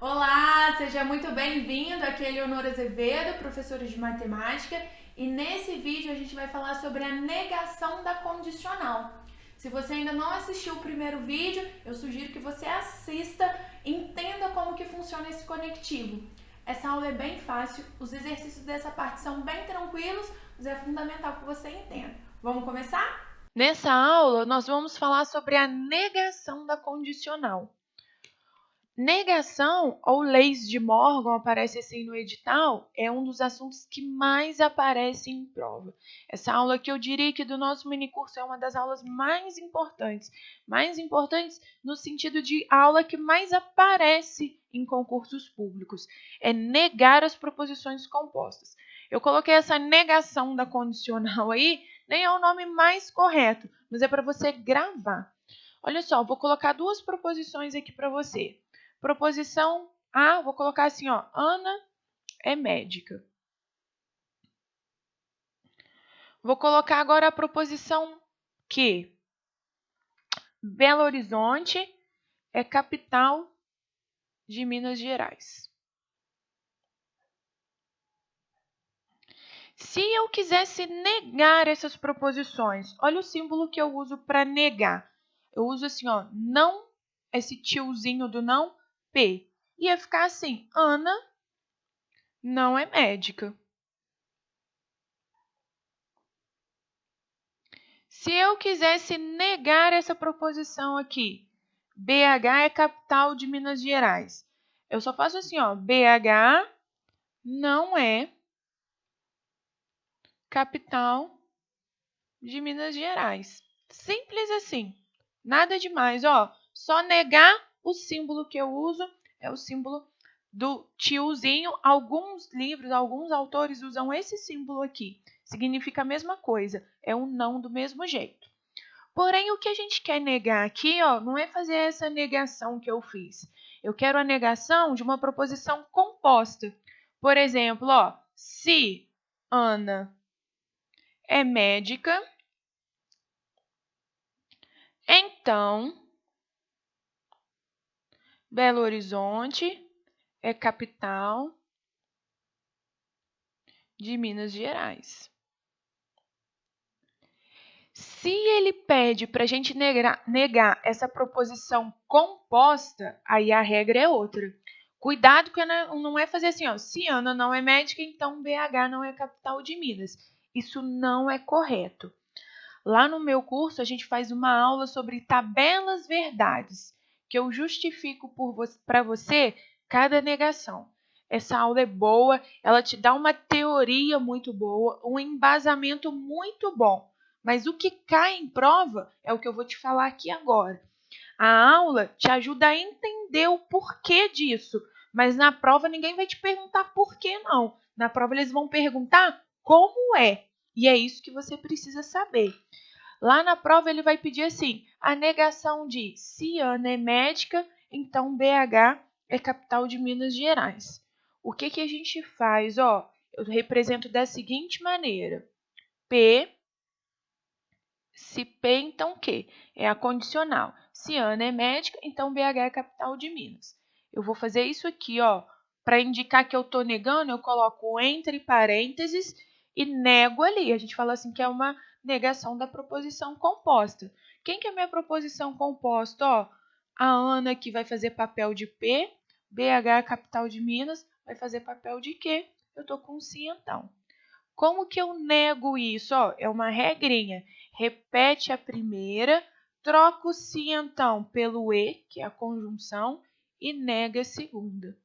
Olá, seja muito bem-vindo. Aqui é Leonora Azevedo, professora de matemática, e nesse vídeo a gente vai falar sobre a negação da condicional. Se você ainda não assistiu o primeiro vídeo, eu sugiro que você assista, entenda como que funciona esse conectivo. Essa aula é bem fácil, os exercícios dessa parte são bem tranquilos, mas é fundamental que você entenda. Vamos começar? Nessa aula, nós vamos falar sobre a negação da condicional. Negação, ou leis de Morgan, aparece assim no edital, é um dos assuntos que mais aparece em prova. Essa aula que eu diria que do nosso minicurso é uma das aulas mais importantes no sentido de aula que mais aparece em concursos públicos, é negar as proposições compostas. Eu coloquei essa negação da condicional aí, nem é o nome mais correto, mas é para você gravar. Olha só, vou colocar duas proposições aqui para você. Proposição A, vou colocar assim, ó, Ana é médica. Vou colocar agora a proposição Q. Belo Horizonte é capital de Minas Gerais. Se eu quisesse negar essas proposições, olha o símbolo que eu uso para negar. Eu uso assim, ó, não, esse tiozinho do não, P. Ia ficar assim, Ana não é médica. Se eu quisesse negar essa proposição aqui, BH é capital de Minas Gerais. Eu só faço assim, ó, BH não é capital de Minas Gerais. Simples assim. Nada demais, ó. Só negar o símbolo que eu uso é o símbolo do tiozinho. Alguns livros, alguns autores usam esse símbolo aqui. Significa a mesma coisa, é um não do mesmo jeito. Porém, o que a gente quer negar aqui, ó, não é fazer essa negação que eu fiz. Eu quero a negação de uma proposição composta. Por exemplo, ó, se Ana é médica, então Belo Horizonte é capital de Minas Gerais. Se ele pede para a gente negar essa proposição composta, aí a regra é outra. Cuidado que não é fazer assim, ó, se Ana não é médica, então BH não é capital de Minas. Isso não é correto. Lá no meu curso, a gente faz uma aula sobre tabelas verdades, que eu justifico para você cada negação. Essa aula é boa, ela te dá uma teoria muito boa, um embasamento muito bom. Mas o que cai em prova é o que eu vou te falar aqui agora. A aula te ajuda a entender o porquê disso, mas na prova ninguém vai te perguntar por que não. Na prova eles vão perguntar como é, e é isso que você precisa saber. Lá na prova ele vai pedir assim, a negação de se Ana é médica, então BH é capital de Minas Gerais. O que, que a gente faz? Ó, eu represento da seguinte maneira. P, se P, então Q? É a condicional. Se Ana é médica, então BH é capital de Minas. Eu vou fazer isso aqui, ó. Para indicar que eu estou negando, eu coloco entre parênteses e nego ali. A gente fala assim que é uma negação da proposição composta. Quem que é minha proposição composta? Ó, a Ana que vai fazer papel de P, BH, capital de Minas, vai fazer papel de Q. Eu estou com si, então. Como que eu nego isso? Ó, é uma regrinha. Repete a primeira, troca o se, então, pelo e, que é a conjunção, e nega a segunda.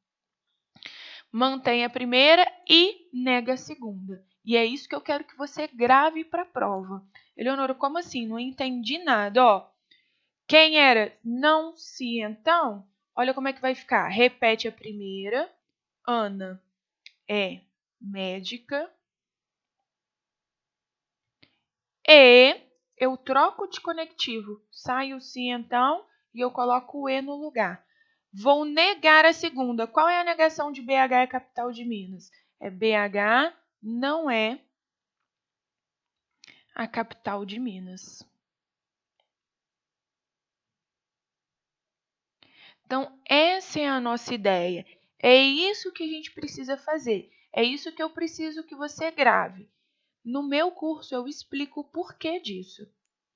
Mantém a primeira e nega a segunda. E é isso que eu quero que você grave para a prova. Eleonora, como assim? Não entendi nada. Ó, quem era não se, então? Olha como é que vai ficar. Repete a primeira. Ana é médica. E eu troco de conectivo. Saio o se, então, e eu coloco o e no lugar. Vou negar a segunda. Qual é a negação de BH é capital de Minas? É BH não é a capital de Minas. Então, essa é a nossa ideia. É isso que a gente precisa fazer. É isso que eu preciso que você grave. No meu curso, eu explico o porquê disso.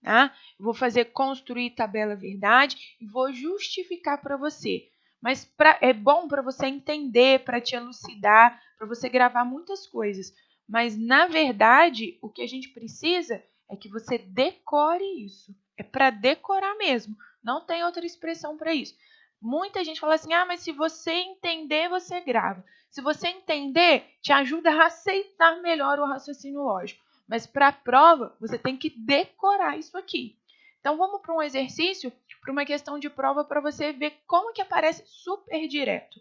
Tá? Vou fazer construir tabela verdade e vou justificar para você. Mas é bom para você entender, para te elucidar, para você gravar muitas coisas. Mas, na verdade, o que a gente precisa é que você decore isso. É para decorar mesmo. Não tem outra expressão para isso. Muita gente fala assim, mas se você entender, você grava. Se você entender, te ajuda a aceitar melhor o raciocínio lógico. Mas para a prova, você tem que decorar isso aqui. Então, vamos para um exercício, para uma questão de prova, para você ver como que aparece super direto.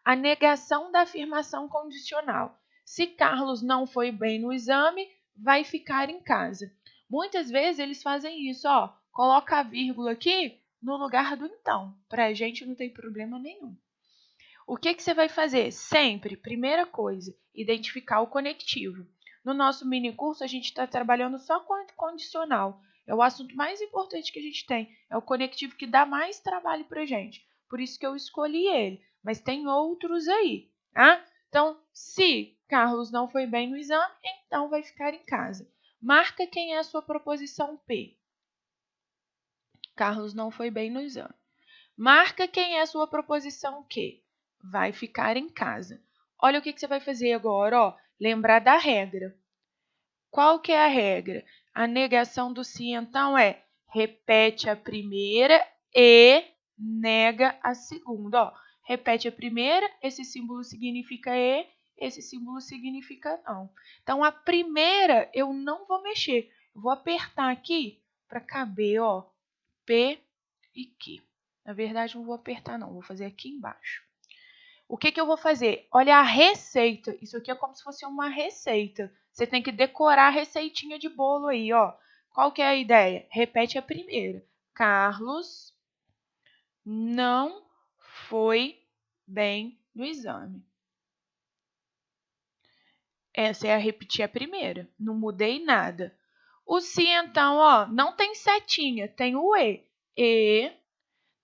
A negação da afirmação condicional. Se Carlos não foi bem no exame, vai ficar em casa. Muitas vezes eles fazem isso, coloca a vírgula aqui no lugar do então. Para a gente não tem problema nenhum. O que você vai fazer? Sempre, primeira coisa, identificar o conectivo. No nosso mini curso, a gente está trabalhando só com condicional. É o assunto mais importante que a gente tem. É o conectivo que dá mais trabalho para a gente. Por isso que eu escolhi ele. Mas tem outros aí, tá? Então, se Carlos não foi bem no exame, então vai ficar em casa. Marca quem é a sua proposição P. Carlos não foi bem no exame. Marca quem é a sua proposição Q. Vai ficar em casa. Olha o que você vai fazer agora, lembrar da regra. Qual que é a regra? A negação do sim, então, é repete a primeira e nega a segunda. Repete a primeira, esse símbolo significa e, esse símbolo significa não. Então, a primeira eu não vou mexer. Eu vou apertar aqui para caber, P e Q. Na verdade, não vou apertar, não. Vou fazer aqui embaixo. O que eu vou fazer? Olha a receita. Isso aqui é como se fosse uma receita. Você tem que decorar a receitinha de bolo aí, Qual que é a ideia? Repete a primeira. Carlos não foi bem no exame. Essa é a repetir a primeira. Não mudei nada. O sim, então, não tem setinha, tem o E. E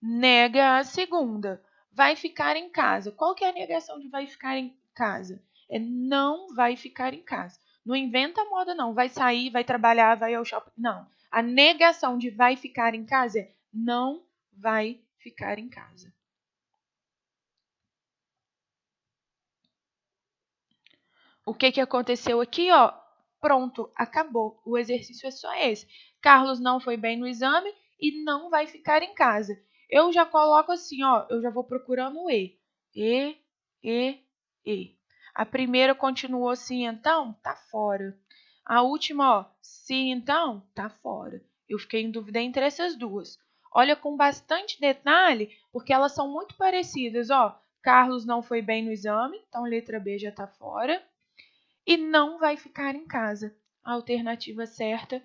nega a segunda. Vai ficar em casa. Qual que é a negação de vai ficar em casa? É não vai ficar em casa. Não inventa moda, não. Vai sair, vai trabalhar, vai ao shopping. Não. A negação de vai ficar em casa é não vai ficar em casa. O que aconteceu aqui, Pronto, acabou. O exercício é só esse. Carlos não foi bem no exame e não vai ficar em casa. Eu já coloco assim, eu já vou procurando o E. E. A primeira continuou assim, então, tá fora. A última, sim, então, tá fora. Eu fiquei em dúvida entre essas duas. Olha com bastante detalhe, porque elas são muito parecidas, Carlos não foi bem no exame, então letra B já tá fora. E não vai ficar em casa. A alternativa certa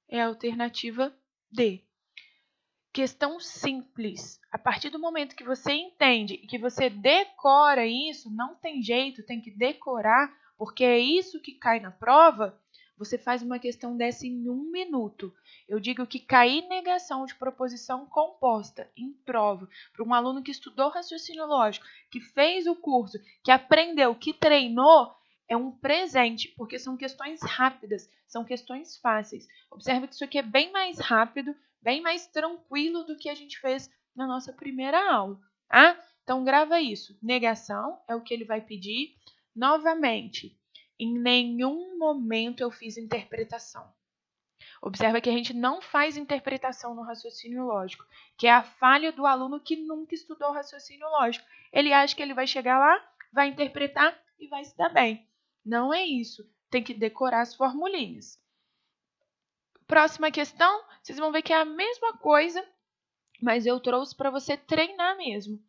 é a alternativa D. Questão simples. A partir do momento que você entende e que você decora isso, não tem jeito, tem que decorar, porque é isso que cai na prova, você faz uma questão dessa em 1 minuto. Eu digo que cair negação de proposição composta em prova para um aluno que estudou raciocínio lógico, que fez o curso, que aprendeu, que treinou, é um presente, porque são questões rápidas, são questões fáceis. Observe que isso aqui é bem mais rápido, bem mais tranquilo do que a gente fez na nossa primeira aula, tá? Então, grava isso. Negação é o que ele vai pedir. Novamente, em nenhum momento eu fiz interpretação. Observa que a gente não faz interpretação no raciocínio lógico, que é a falha do aluno que nunca estudou raciocínio lógico. Ele acha que ele vai chegar lá, vai interpretar e vai se dar bem. Não é isso. Tem que decorar as formulinhas. Próxima questão, vocês vão ver que é a mesma coisa, mas eu trouxe para você treinar mesmo.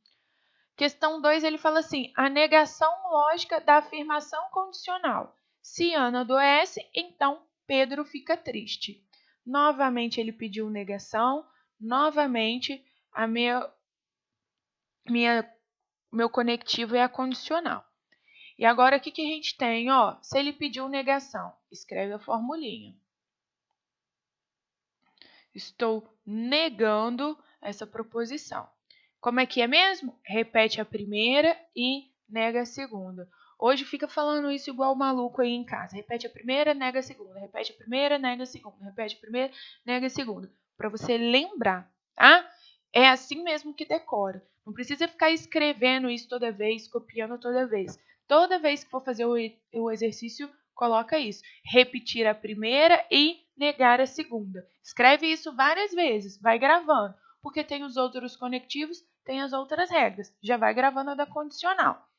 Questão 2, ele fala assim, a negação lógica da afirmação condicional. Se Ana adoece, então Pedro fica triste. Novamente ele pediu negação, novamente meu conectivo é a condicional. E agora o que a gente tem? Se ele pediu negação, escreve a formulinha. Estou negando essa proposição. Como é que é mesmo? Repete a primeira e nega a segunda. Hoje fica falando isso igual maluco aí em casa. Repete a primeira, nega a segunda. Repete a primeira, nega a segunda. Repete a primeira, nega a segunda. Para você lembrar, tá? É assim mesmo que decora. Não precisa ficar escrevendo isso toda vez, copiando toda vez. Toda vez que for fazer o exercício, coloca isso. Repetir a primeira e negar a segunda. Escreve isso várias vezes, vai gravando. Porque tem os outros conectivos, tem as outras regras. Já vai gravando a da condicional.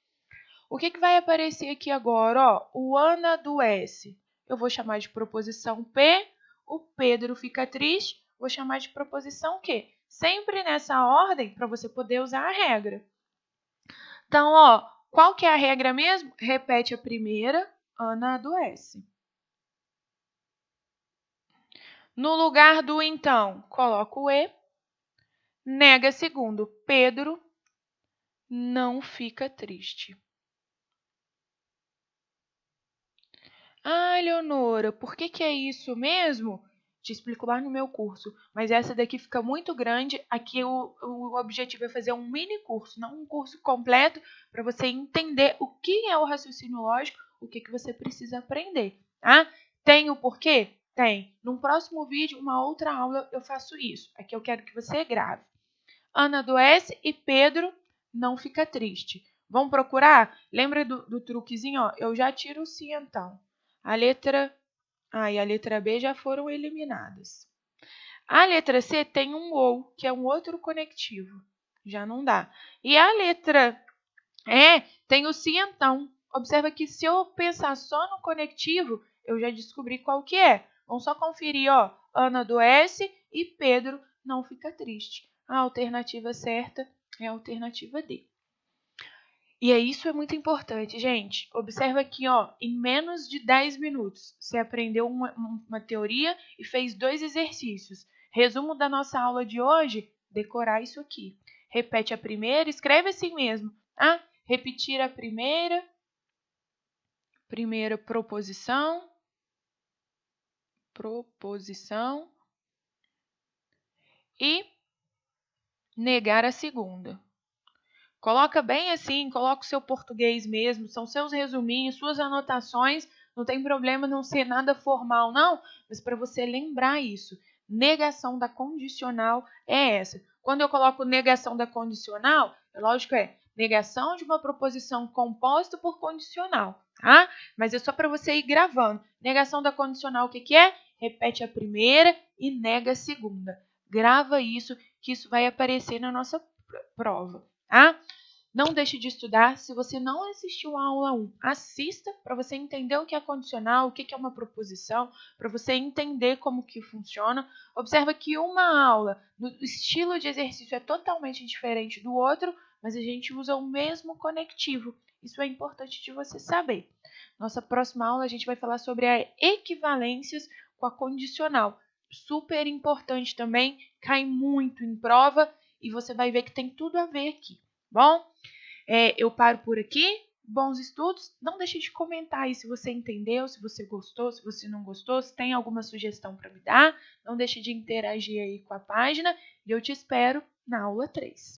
O que vai aparecer aqui agora? Ó, o Ana adoece. Eu vou chamar de proposição P. O Pedro fica triste. Vou chamar de proposição Q. Sempre nessa ordem para você poder usar a regra. Então, ó, qual que é a regra mesmo? Repete a primeira, Ana adoece. No lugar do então, coloco o E. Nega segundo, Pedro não fica triste. Ah, Leonora, por que é isso mesmo? Te explico lá no meu curso, mas essa daqui fica muito grande. Aqui o objetivo é fazer um mini curso, não um curso completo, para você entender o que é o raciocínio lógico, o que você precisa aprender. Tá? Tem o porquê? Tem. Num próximo vídeo, uma outra aula, eu faço isso. Aqui eu quero que você grave. Ana adoece e Pedro não fica triste. Vamos procurar? Lembra do truquezinho? Ó? Eu já tiro o si então. A letra A e a letra B já foram eliminadas. A letra C tem um ou, que é um outro conectivo. Já não dá. E a letra E tem o si então. Observa que se eu pensar só no conectivo, eu já descobri qual que é. Vamos só conferir, ó. Ana adoece e Pedro não fica triste. A alternativa certa é a alternativa D. E isso é muito importante, gente. Observa aqui, ó, em menos de 10 minutos, você aprendeu uma teoria e fez 2 exercícios. Resumo da nossa aula de hoje, decorar isso aqui. Repete a primeira, escreve assim mesmo, tá? Repetir a primeira proposição, e negar a segunda. Coloca bem assim, coloca o seu português mesmo, são seus resuminhos, suas anotações, não tem problema não ser nada formal não, mas para você lembrar isso. Negação da condicional é essa. Quando eu coloco negação da condicional, lógico negação de uma proposição composta por condicional, tá? Mas é só para você ir gravando. Negação da condicional, o que é? Repete a primeira e nega a segunda. Grava isso, que isso vai aparecer na nossa prova, tá? Não deixe de estudar. Se você não assistiu a aula 1, assista para você entender o que é condicional, o que é uma proposição, para você entender como que funciona. Observa que uma aula, no estilo de exercício é totalmente diferente do outro, mas a gente usa o mesmo conectivo. Isso é importante de você saber. Nossa próxima aula a gente vai falar sobre as equivalências com a condicional. Super importante também, cai muito em prova e você vai ver que tem tudo a ver aqui. Bom, eu paro por aqui. Bons estudos. Não deixe de comentar aí se você entendeu, se você gostou, se você não gostou, se tem alguma sugestão para me dar. Não deixe de interagir aí com a página e eu te espero na aula 3.